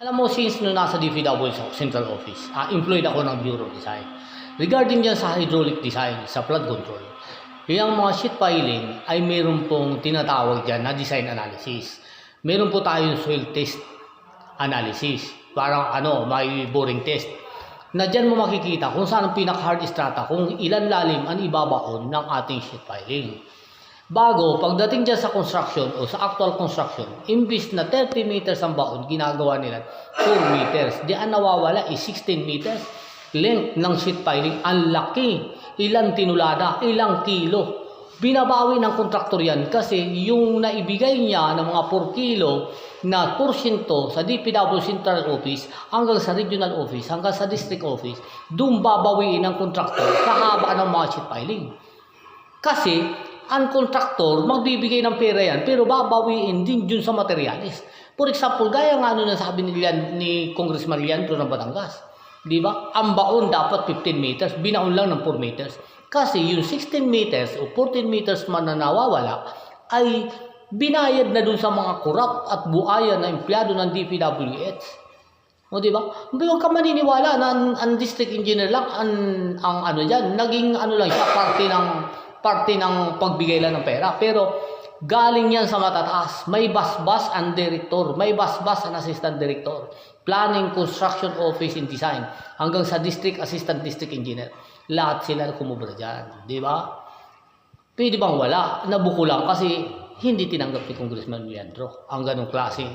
Alam mo, since nung nasa DPWH ako, Central Office, employed ako ng Bureau of Design. Regarding dyan sa hydraulic design, sa flood control, yung mga sheet piling ay meron pong tinatawag dyan na design analysis. Meron po tayong soil test analysis. Parang may boring test. Na dyan mo makikita kung saan ang pinaka-hard strata, kung ilan lalim ang ibabaon ng ating sheet piling. Bago, pagdating dyan sa construction o sa actual construction, imbis na 30 meters ang baon, ginagawa nila 4 meters. Di ang nawawala is 16 meters. Length ng sheet piling, ang laki. Ilang tinulada, ilang kilo. Binabawi ng kontraktor yan kasi yung naibigay niya ng mga 4 kilo na porsyento sa DPW Central Office hanggang sa Regional Office, hanggang sa District Office, doon babawiin ng kontraktor sa haba ng mga sheet piling. Kasi, ang kontraktor, magbibigay ng pera yan, pero babawiin din dun sa materialis. For example, gaya nga na sabi ni Congressman Leandro ng Batangas. Di ba? Ang baon dapat 15 meters, binaon lang ng 4 meters. Kasi yung 16 meters o 14 meters man na nawawala, ay binayad na dun sa mga korap at buaya na empleyado ng DPWH. O di ba? Huwag ka maniniwala na ang district engineer lang, ang dyan, naging lang siya, parte ng pagbigay lang ng pera. Pero galing yan sa matataas. May basbas ang director, may basbas ang assistant director, planning, construction office, and design, hanggang sa district assistant district engineer. Lahat sila kumubra dyan. Di ba? Pwede bang wala? Nabuko lang kasi hindi tinanggap ni Congressman Leandro ang ganong klaseng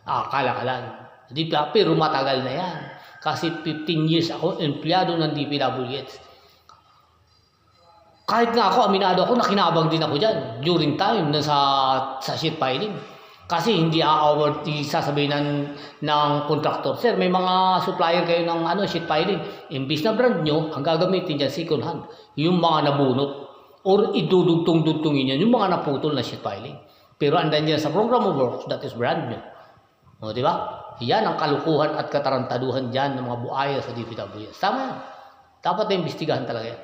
kalakalan. Di ba? Pero matagal na yan. Kasi 15 years ako empleyado ng DPWH. Kahit nga ako, aminado ako, nakinabang din ako dyan during time na sa sheet piling. Kasi hindi award sasabihin ng contractor, sir, may mga supplier kayo ng sheet piling. Imbis na brand nyo, ang gagamitin dyan, second hand, yung mga nabunot or idudugtong-dugtongin yan, yung mga naputol na sheet piling. Pero andan dyan sa program of works, that is brand nyo. O, di ba? Yan ang kalukuhan at katarantaduhan dyan ng mga buaya sa DPWS. Tama yan. Dapat na imbestigahan talaga yan.